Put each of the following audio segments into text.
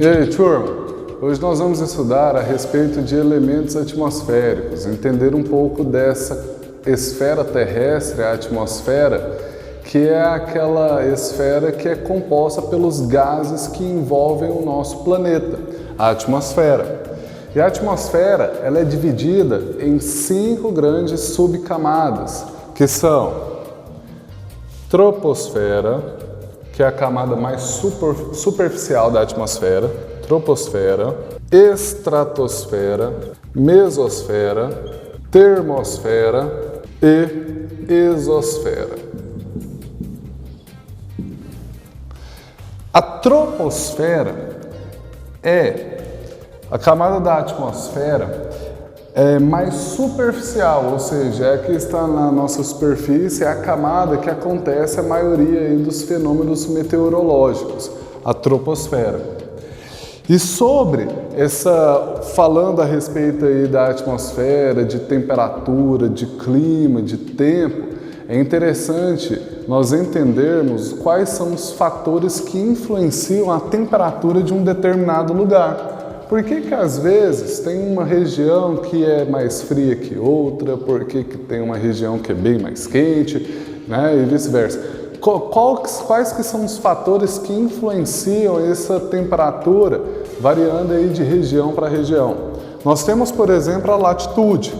E aí, turma? Hoje nós vamos estudar a respeito de elementos atmosféricos, entender um pouco dessa esfera terrestre, a atmosfera, que é aquela esfera que é composta pelos gases que envolvem o nosso planeta, a atmosfera. E a atmosfera, ela é dividida em 5 grandes subcamadas, que são troposfera, que é a camada mais superficial da atmosfera, troposfera, estratosfera, mesosfera, termosfera e exosfera. A troposfera é a camada da atmosfera mais superficial, ou seja, é a que está na nossa superfície, é a camada que acontece a maioria aí dos fenômenos meteorológicos, a troposfera. E sobre falando a respeito aí da atmosfera, de temperatura, de clima, de tempo, é interessante nós entendermos quais são os fatores que influenciam a temperatura de um determinado lugar. Por que às vezes tem uma região que é mais fria que outra, por que tem uma região que é bem mais quente, né, e vice-versa. Quais que são os fatores que influenciam essa temperatura, variando aí de região para região? Nós temos, por exemplo, a latitude.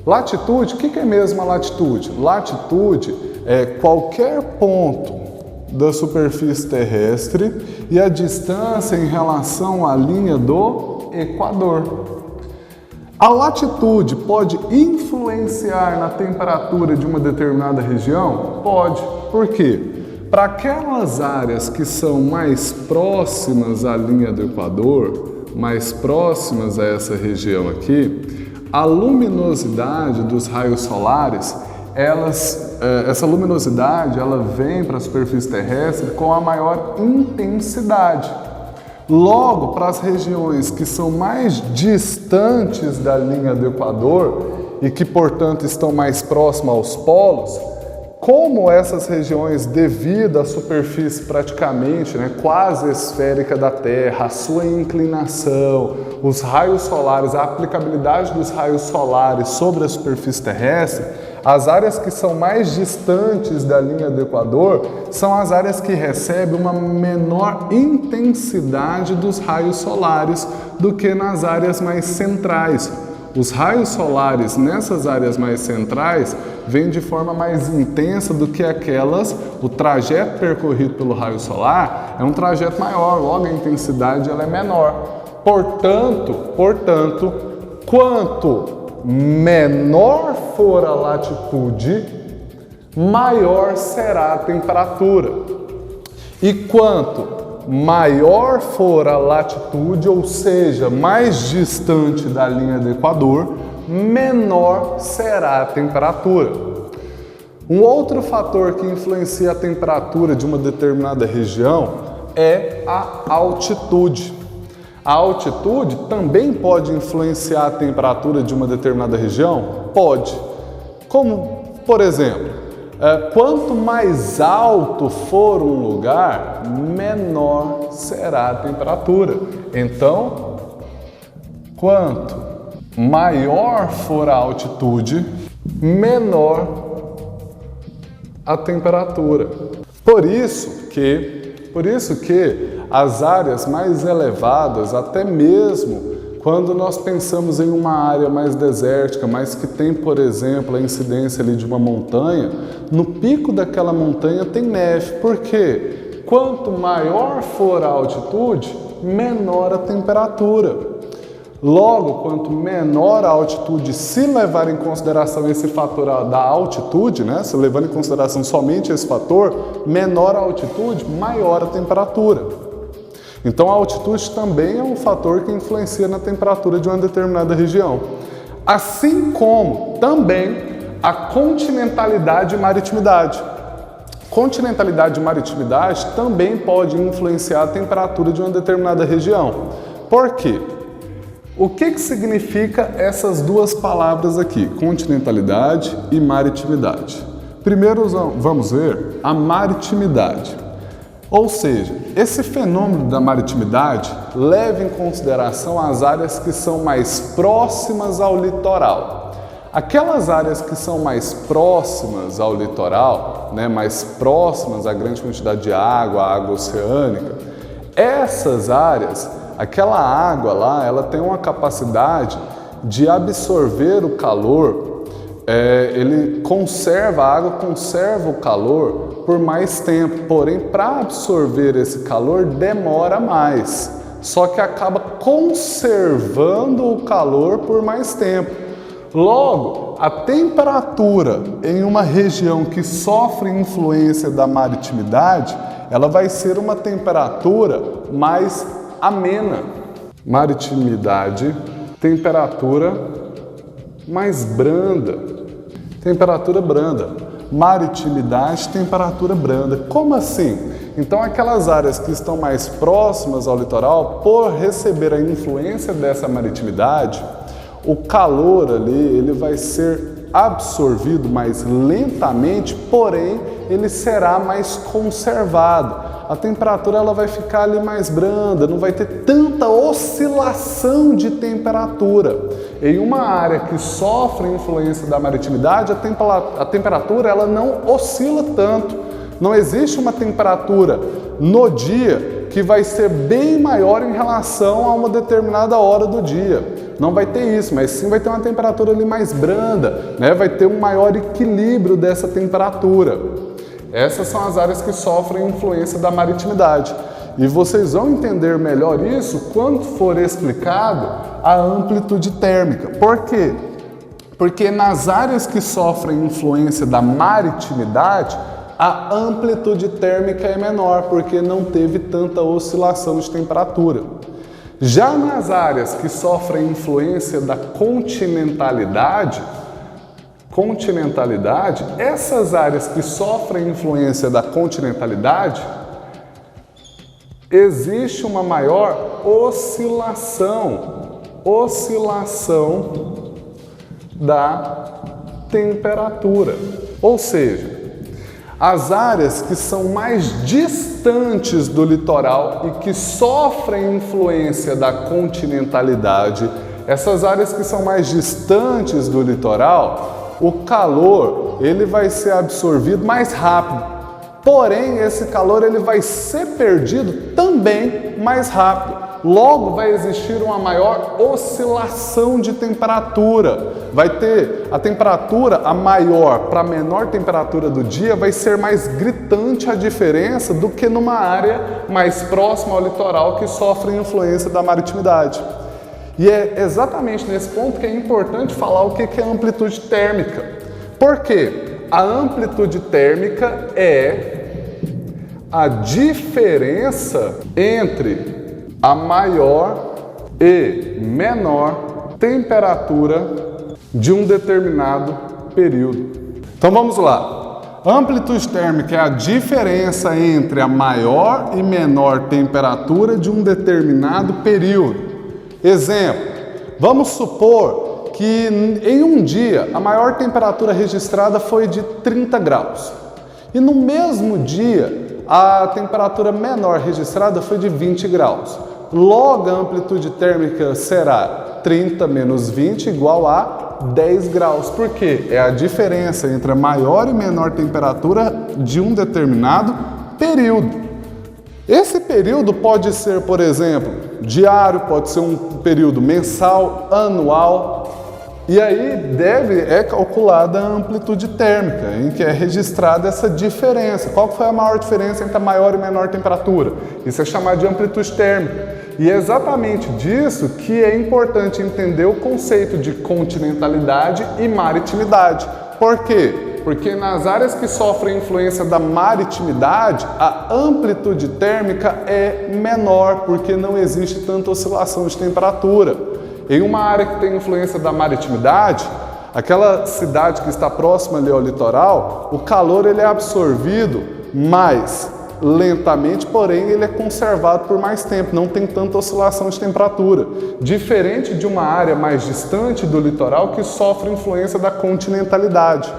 Latitude, o que é mesmo a latitude? Latitude é qualquer ponto da superfície terrestre e a distância em relação à linha do Equador. A latitude pode influenciar na temperatura de uma determinada região? Pode. Por quê? Para aquelas áreas que são mais próximas à linha do Equador, mais próximas a essa região aqui, a luminosidade dos raios solares, essa luminosidade ela vem para a superfície terrestre com a maior intensidade. Logo, para as regiões que são mais distantes da linha do Equador e que, portanto, estão mais próximas aos polos, como essas regiões, devido à superfície praticamente quase esférica da Terra, a sua inclinação, os raios solares, a aplicabilidade dos raios solares sobre a superfície terrestre, as áreas que são mais distantes da linha do Equador são as áreas que recebem uma menor intensidade dos raios solares do que nas áreas mais centrais. Os raios solares nessas áreas mais centrais vêm de forma mais intensa do que aquelas, o trajeto percorrido pelo raio solar é um trajeto maior, logo a intensidade ela é menor. Portanto, quanto menor for a latitude, maior será a temperatura. E quanto maior for a latitude, ou seja, mais distante da linha do Equador, menor será a temperatura. Um outro fator que influencia a temperatura de uma determinada região é a altitude. A altitude também pode influenciar a temperatura de uma determinada região? Pode. Como, por exemplo, quanto mais alto for um lugar, menor será a temperatura. Então, quanto maior for a altitude, menor a temperatura. Por isso que as áreas mais elevadas, até mesmo quando nós pensamos em uma área mais desértica, mas que tem, por exemplo, a incidência ali de uma montanha, no pico daquela montanha tem neve. Por quê? Quanto maior for a altitude, menor a temperatura. Logo, quanto menor a altitude, se levar em consideração esse fator da altitude, se levando em consideração somente esse fator, menor a altitude, maior a temperatura. Então a altitude também é um fator que influencia na temperatura de uma determinada região. Assim como também a continentalidade e maritimidade. Continentalidade e maritimidade também pode influenciar a temperatura de uma determinada região. Por quê? O que significa essas duas palavras aqui, continentalidade e maritimidade? Primeiro vamos ver a maritimidade. Ou seja, esse fenômeno da maritimidade leva em consideração as áreas que são mais próximas ao litoral. Aquelas áreas que são mais próximas ao litoral, mais próximas à grande quantidade de água, água oceânica, essas áreas, aquela água lá, ela tem uma capacidade de absorver o calor, ele conserva, a água conserva o calor por mais tempo, porém para absorver esse calor demora mais, só que acaba conservando o calor por mais tempo. Logo, a temperatura em uma região que sofre influência da maritimidade, ela vai ser uma temperatura mais amena. Maritimidade, temperatura mais branda. Temperatura branda. Maritimidade, temperatura branda. Como assim? Então aquelas áreas que estão mais próximas ao litoral, por receber a influência dessa maritimidade, o calor ali, ele vai ser absorvido mais lentamente, porém ele será mais conservado. A temperatura ela vai ficar ali mais branda, não vai ter tanta oscilação de temperatura. Em uma área que sofre influência da maritimidade, a temperatura ela não oscila tanto. Não existe uma temperatura no dia que vai ser bem maior em relação a uma determinada hora do dia. Não vai ter isso, mas sim vai ter uma temperatura ali mais branda, vai ter um maior equilíbrio dessa temperatura. Essas são as áreas que sofrem influência da maritimidade. E vocês vão entender melhor isso quando for explicado a amplitude térmica. Por quê? Porque nas áreas que sofrem influência da maritimidade, a amplitude térmica é menor, porque não teve tanta oscilação de temperatura. Já nas áreas que sofrem influência da continentalidade, essas áreas que sofrem influência da continentalidade, existe uma maior oscilação da temperatura. Ou seja, as áreas que são mais distantes do litoral e que sofrem influência da continentalidade, essas áreas que são mais distantes do litoral, o calor ele vai ser absorvido mais rápido. Porém, esse calor ele vai ser perdido também mais rápido. Logo, vai existir uma maior oscilação de temperatura. Vai ter a temperatura, a maior para a menor temperatura do dia, vai ser mais gritante a diferença do que numa área mais próxima ao litoral que sofre influência da maritimidade. E é exatamente nesse ponto que é importante falar o que é amplitude térmica. Por quê? A amplitude térmica é a diferença entre a maior e menor temperatura de um determinado período. Então vamos lá. A amplitude térmica é a diferença entre a maior e menor temperatura de um determinado período. Exemplo, vamos supor que em um dia a maior temperatura registrada foi de 30 graus. E no mesmo dia a temperatura menor registrada foi de 20 graus. Logo, a amplitude térmica será 30 menos 20 igual a 10 graus. Por quê? É a diferença entre a maior e menor temperatura de um determinado período. Esse período pode ser, por exemplo, diário, pode ser um período mensal, anual. E aí é calculada a amplitude térmica, em que é registrada essa diferença. Qual foi a maior diferença entre a maior e menor temperatura? Isso é chamado de amplitude térmica. E é exatamente disso que é importante entender o conceito de continentalidade e maritimidade. Por quê? Porque nas áreas que sofrem influência da maritimidade, a amplitude térmica é menor, porque não existe tanta oscilação de temperatura. Em uma área que tem influência da maritimidade, aquela cidade que está próxima ali ao litoral, o calor ele é absorvido mais lentamente, porém ele é conservado por mais tempo, não tem tanta oscilação de temperatura. Diferente de uma área mais distante do litoral que sofre influência da continentalidade.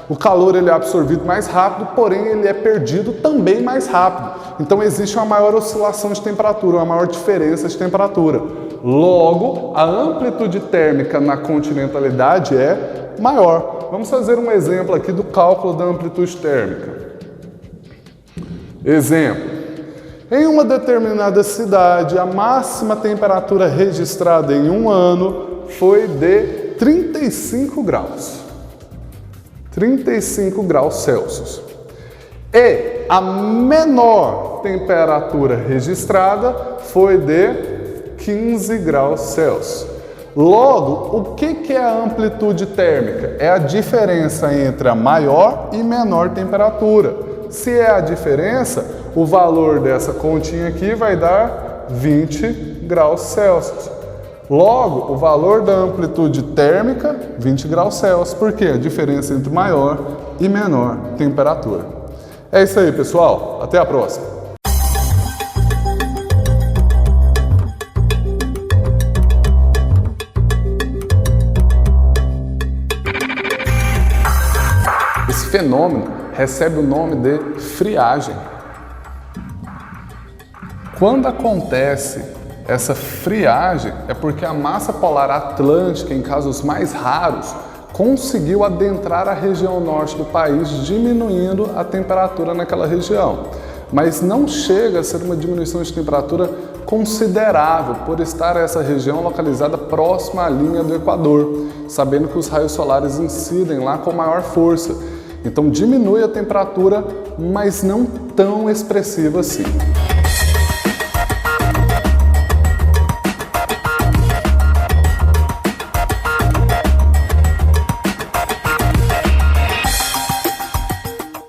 O calor ele é absorvido mais rápido, porém ele é perdido também mais rápido. Então existe uma maior oscilação de temperatura, uma maior diferença de temperatura. Logo, a amplitude térmica na continentalidade é maior. Vamos fazer um exemplo aqui do cálculo da amplitude térmica. Exemplo, em uma determinada cidade, a máxima temperatura registrada em um ano foi de 35 graus. 35 graus Celsius. E a menor temperatura registrada foi de 15 graus Celsius. Logo, o que é a amplitude térmica? É a diferença entre a maior e menor temperatura. Se é a diferença, o valor dessa continha aqui vai dar 20 graus Celsius. Logo, o valor da amplitude térmica, 20 graus Celsius. Por quê? A diferença entre maior e menor temperatura. É isso aí, pessoal. Até a próxima. Esse fenômeno recebe o nome de friagem. Quando acontece essa friagem, é porque a massa polar atlântica, em casos mais raros, conseguiu adentrar a região norte do país, diminuindo a temperatura naquela região. Mas não chega a ser uma diminuição de temperatura considerável, por estar essa região localizada próxima à linha do Equador, sabendo que os raios solares incidem lá com maior força. Então diminui a temperatura, mas não tão expressiva assim.